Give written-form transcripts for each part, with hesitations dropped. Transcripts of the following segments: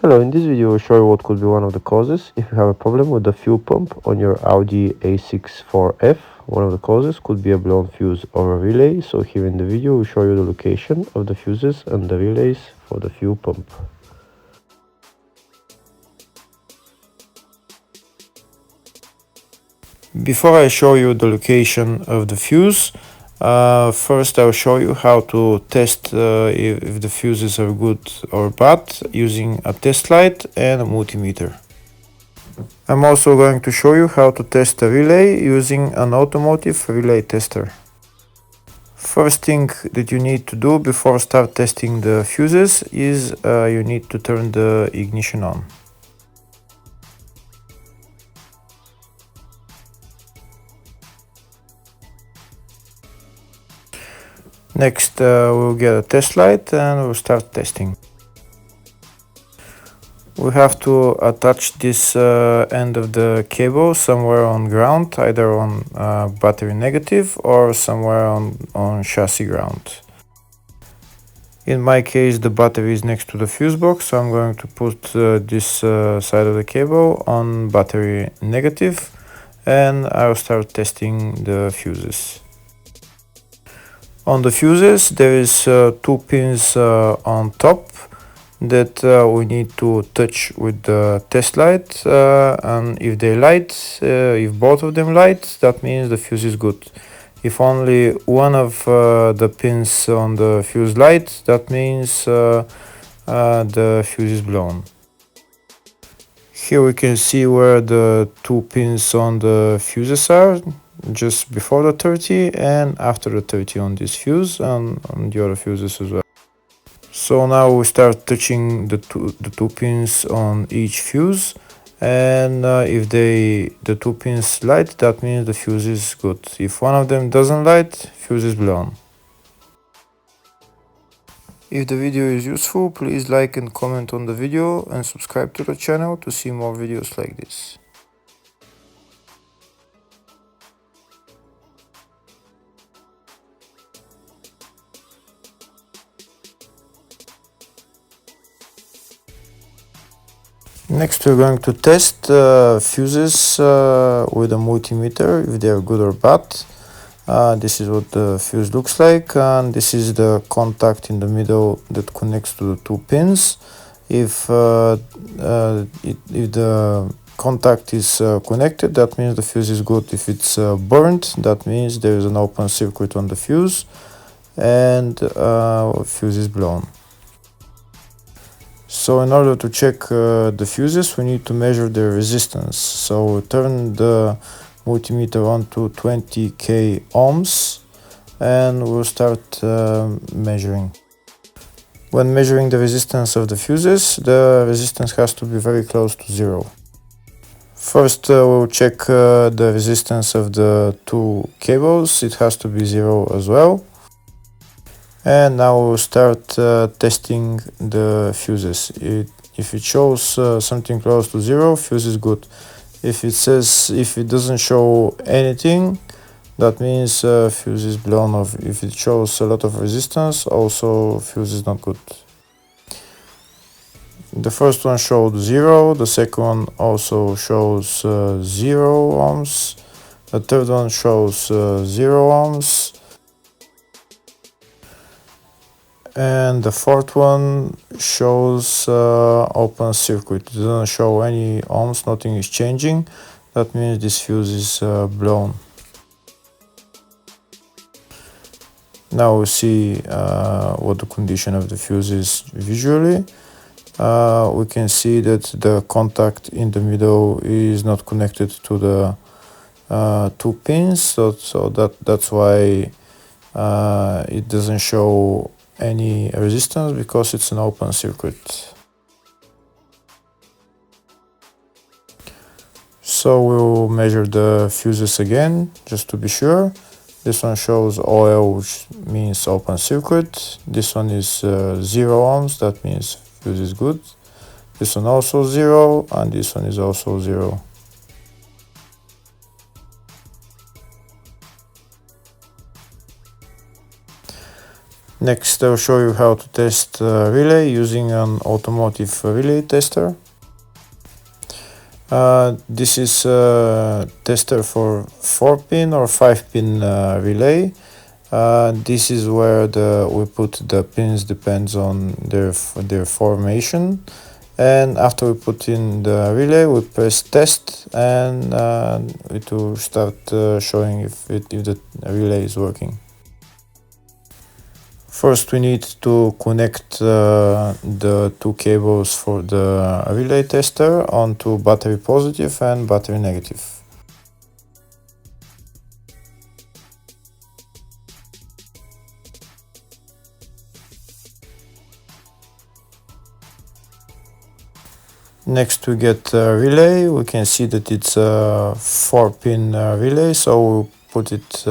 Hello, in this video I'll show you what could be one of the causes if you have a problem with the fuel pump on your Audi A6 4F. One of the causes could be a blown fuse or a relay, so here in the video we'll show you the location of the fuses and the relays for the fuel pump. Before I show you the location of the fuse, first I'll show you how to test if the fuses are good or bad using a test light and a multimeter. I'm also going to show you how to test a relay using an automotive relay tester. First thing that you need to do before start testing the fuses is you need to turn the ignition on. Next we'll get a test light and we'll start testing. We have to attach this end of the cable somewhere on ground, either on battery negative or somewhere on chassis ground. In my case the battery is next to the fuse box, so I'm going to put this side of the cable on battery negative and I'll start testing the fuses. On the fuses there is two pins on top that we need to touch with the test light, and if they light, if both of them light, that means the fuse is good. If only one of the pins on the fuse light, that means the fuse is blown. Here we can see where the two pins on the fuses are, just before the 30 and after the 30 on this fuse and on the other fuses as well. So now we start touching the two pins on each fuse, and if the two pins light, that means the fuse is good. If one of them doesn't light, fuse is blown. If the video is useful, please like and comment on the video and subscribe to the channel to see more videos like this. Next we're going to test fuses with a multimeter, if they are good or bad. This is what the fuse looks like, and this is the contact in the middle that connects to the two pins. If the contact is connected, that means the fuse is good. If it's burnt, that means there is an open circuit on the fuse and fuse is blown. So in order to check the fuses, we need to measure the resistance. So turn the multimeter on to 20k ohms and we'll start measuring. When measuring the resistance of the fuses, the resistance has to be very close to zero. First we'll check the resistance of the two cables. It has to be zero as well. And now we'll start testing the fuses. If it shows something close to zero, fuse is good. If it doesn't show anything, that means fuse is blown off. If it shows a lot of resistance, also fuse is not good. The first one showed 0, the second one also shows 0 ohms, the third one shows 0 ohms, and the fourth one shows open circuit. It doesn't show any ohms, nothing is changing. That means this fuse is blown. Now we see what the condition of the fuse is visually. We can see that the contact in the middle is not connected to the two pins, so that's why it doesn't show any resistance, because it's an open circuit. So we'll measure the fuses again just to be sure. This one shows OL, which means open circuit. This one is 0 ohms, that means fuse is good. This one also 0, and this one is also 0. Next, I'll show you how to test relay using an automotive relay tester. This is a tester for 4-pin or 5-pin relay. This is where we put the pins, depends on their formation. And after we put in the relay, we press test, and it will start showing if the relay is working. First, we need to connect the two cables for the relay tester onto battery positive and battery negative. Next, we get a relay. We can see that it's a 4-pin relay, so we'll put it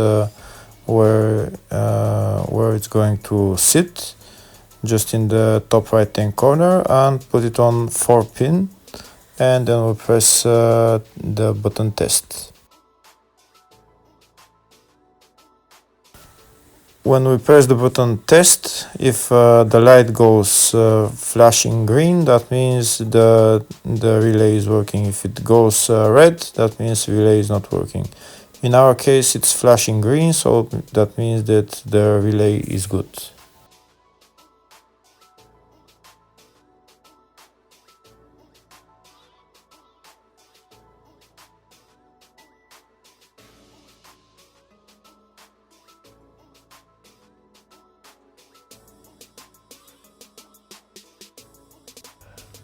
where it's going to sit, just in the top right hand corner, and put it on 4-pin, and then we'll press the button test. When we press the button test, if the light goes flashing green, that means the relay is working. If it goes red, that means the relay is not working. In our case, it's flashing green, so that means that the relay is good.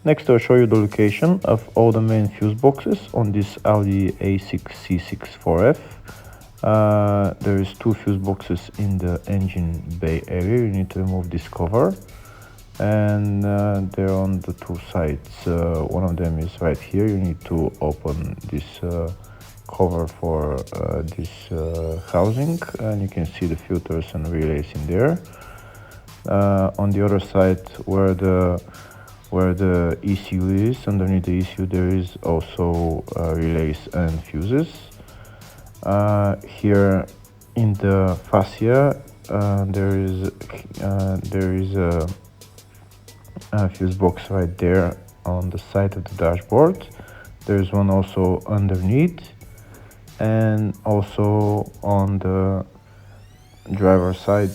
Next, I'll show you the location of all the main fuse boxes on this Audi A6 C6 4F. There is 2 fuse boxes in the engine bay area. You need to remove this cover, and they're on the 2 sides. One of them is right here. You need to open this cover for this housing, and you can see the filters and relays in there. On the other side, where the ECU is, underneath the ECU there is also relays and fuses. Here in the fascia there is a fuse box right there on the side of the dashboard. There's one also underneath, and also on the driver side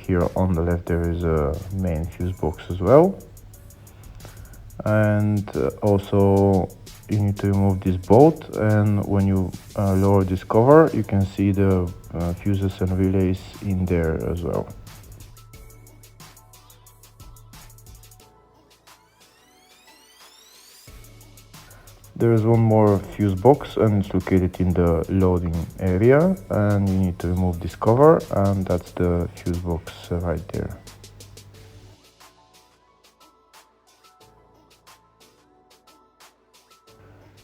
here on the left there is a main fuse box as well. And also you need to remove this bolt, and when you lower this cover, you can see the fuses and relays in there as well. There is one more fuse box, and it's located in the loading area, and you need to remove this cover, and that's the fuse box right there.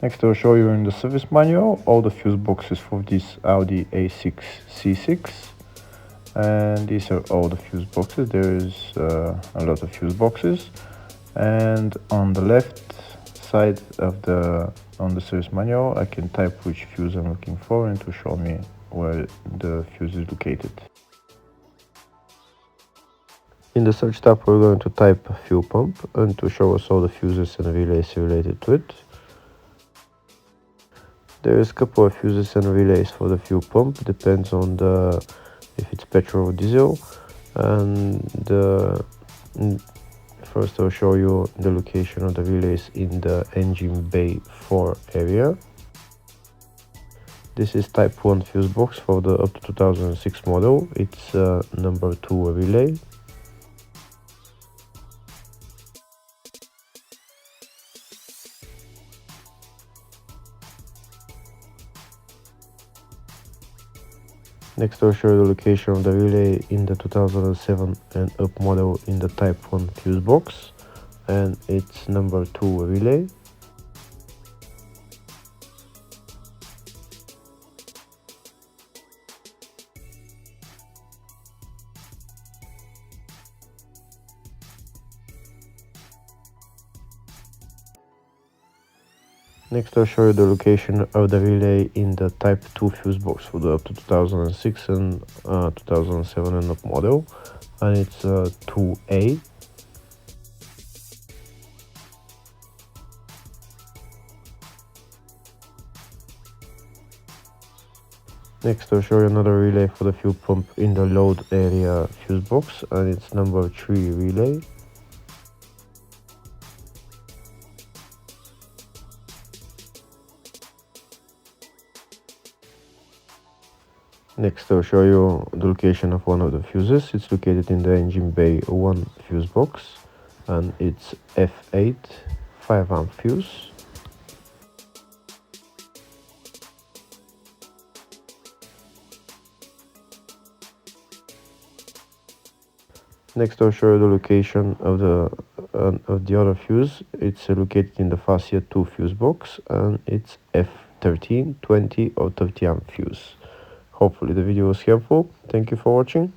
Next, I'll show you in the service manual all the fuse boxes for this Audi A6 C6, and these are all the fuse boxes. There is a lot of fuse boxes, and on the left side of the service manual I can type which fuse I'm looking for, and to show me where the fuse is located. In the search tab we're going to type fuel pump, and to show us all the fuses and relays related to it. There is a couple of fuses and relays for the fuel pump, depends on if it's petrol or diesel. And first I'll show you the location of the relays in the engine bay 4 area. This is type 1 fuse box for the up to 2006 model. It's number 2 relay. Next I'll show you the location of the relay in the 2007 and up model in the type 1 fuse box, and it's number 2 relay. Next I'll show you the location of the relay in the type 2 fuse box for the up to 2006 and 2007 and up model. and it's 2A. Next I'll show you another relay for the fuel pump in the load area fuse box, and it's number 3 relay. Next I'll show you the location of one of the fuses. It's located in the engine bay 1 fuse box, and it's F8 5 amp fuse. Next I'll show you the location of the other fuse. It's located in the fascia 2 fuse box, and it's F13 20 or 30 amp fuse. Hopefully the video was helpful. Thank you for watching.